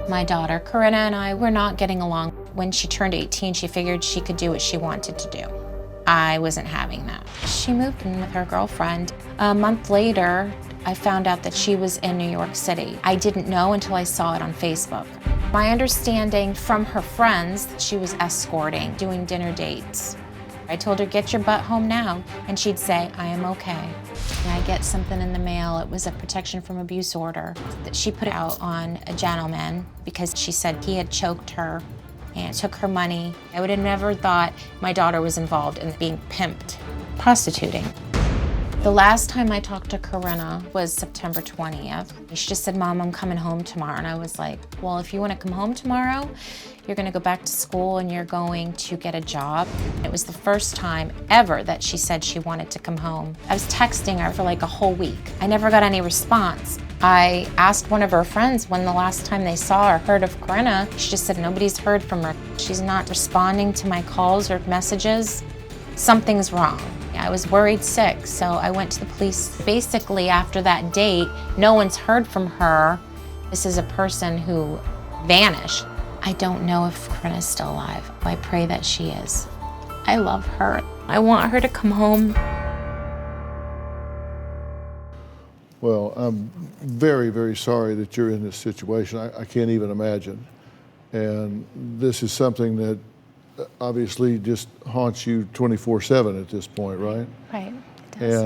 My daughter, Corinna, and I were not getting along. When she turned 18, she figured she could do what she wanted to do. I wasn't having that. She moved in with her girlfriend. A month later, I found out that she was in New York City. I didn't know until I saw it on Facebook. My understanding from her friends, she was escorting, doing dinner dates. I told her, get your butt home now, and she'd say, I am okay. And I get something in the mail. It was a protection from abuse order that she put out on a gentleman because she said he had choked her and took her money. I would have never thought my daughter was involved in being pimped, prostituting. The last time I talked to Corinna was September 20th. She just said, Mom, I'm coming home tomorrow. And I was like, well, if you want to come home tomorrow, you're going to go back to school and you're going to get a job. It was the first time ever that she said she wanted to come home. I was texting her for like a whole week. I never got any response. I asked one of her friends when the last time they saw or heard of Corinna. She just said, nobody's heard from her. She's not responding to my calls or messages. Something's wrong. I was worried sick, so I went to the police. Basically, after that date, no one's heard from her. This is a person who vanished. I don't know if Corinna's still alive. I pray that she is. I love her. I want her to come home. Well, I'm very, very sorry that you're in this situation. I can't even imagine. And this is something that obviously just haunts you 24/7 at this point, right? Right, it does.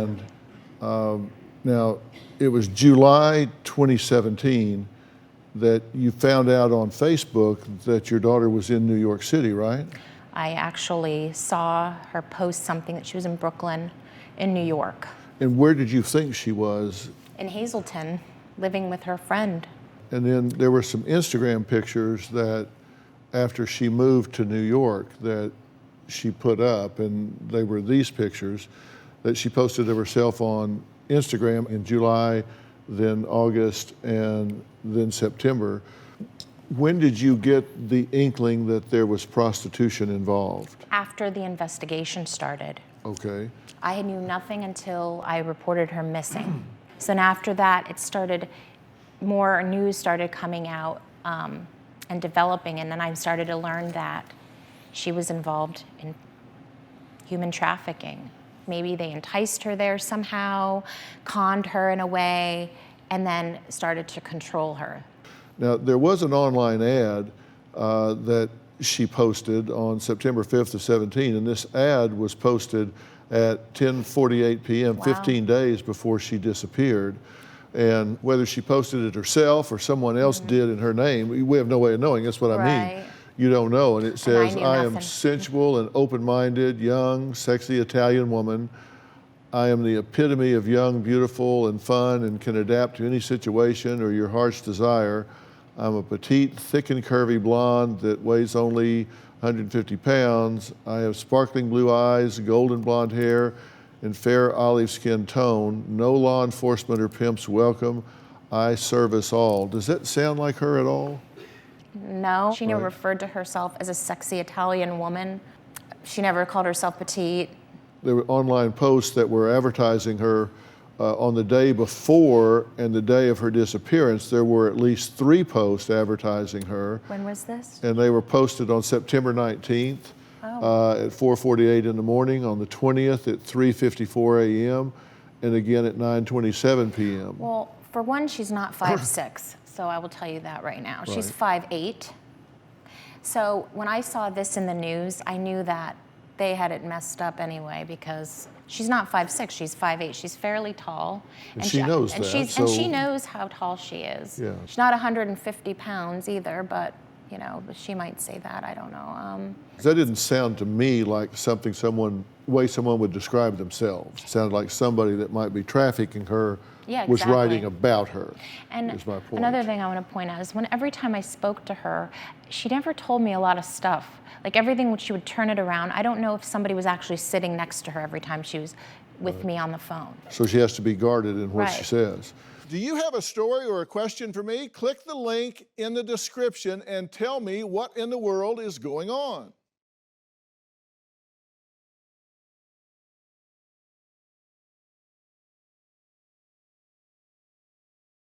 And now, it was July 2017 that you found out on Facebook that your daughter was in New York City, right? I actually saw her post something that she was in Brooklyn, in New York. And where did you think she was? In Hazleton, living with her friend. And then there were some Instagram pictures that after she moved to New York that she put up, and they were these pictures that she posted of herself on Instagram in July, then August, and then September. When did you get the inkling that there was prostitution involved? After the investigation started. Okay. I knew nothing until I reported her missing. So then after that, it started, more news started coming out and developing, and then I started to learn that she was involved in human trafficking. Maybe they enticed her there somehow, conned her in a way, and then started to control her. Now, there was an online ad that she posted on September 5th of 17, and this ad was posted at 10:48 p.m., Wow. 15 days before she disappeared. And whether she posted it herself or someone else did in her name, we have no way of knowing. That's what I mean. You don't know. And it says, I am sensual and open-minded, young, sexy Italian woman. I am the epitome of young, beautiful, and fun, and can adapt to any situation or your heart's desire. I'm a petite, thick and curvy blonde that weighs only 150 pounds. I have sparkling blue eyes, golden blonde hair, and fair olive skin tone. No law enforcement or pimps welcome. I service all. Does that sound like her at all? No, she never referred to herself as a sexy Italian woman. She never called herself petite. There were online posts that were advertising her on the day before and the day of her disappearance. There were at least 3 posts advertising her. When was this? And they were posted on September 19th. At 4:48 in the morning, on the 20th at 3:54 a.m., and again at 9:27 p.m. Well, for one, she's not 5'6", so I will tell you that right now. She's 5'8". So when I saw this in the news, I knew that they had it messed up anyway, because she's not 5'6", she's 5'8". She's fairly tall. And she knows that. And she knows how tall she is. Yeah. She's not 150 pounds either, but you know, she might say that, I don't know. That didn't sound to me like something way someone would describe themselves. It sounded like somebody that might be trafficking her was writing about her, and is my point. Another thing I want to point out is every time I spoke to her, she never told me a lot of stuff. Like everything, she would turn it around. I don't know if somebody was actually sitting next to her every time she was with me on the phone. So she has to be guarded in what she Right. says. Do you have a story or a question for me? Click the link in the description and tell me what in the world is going on.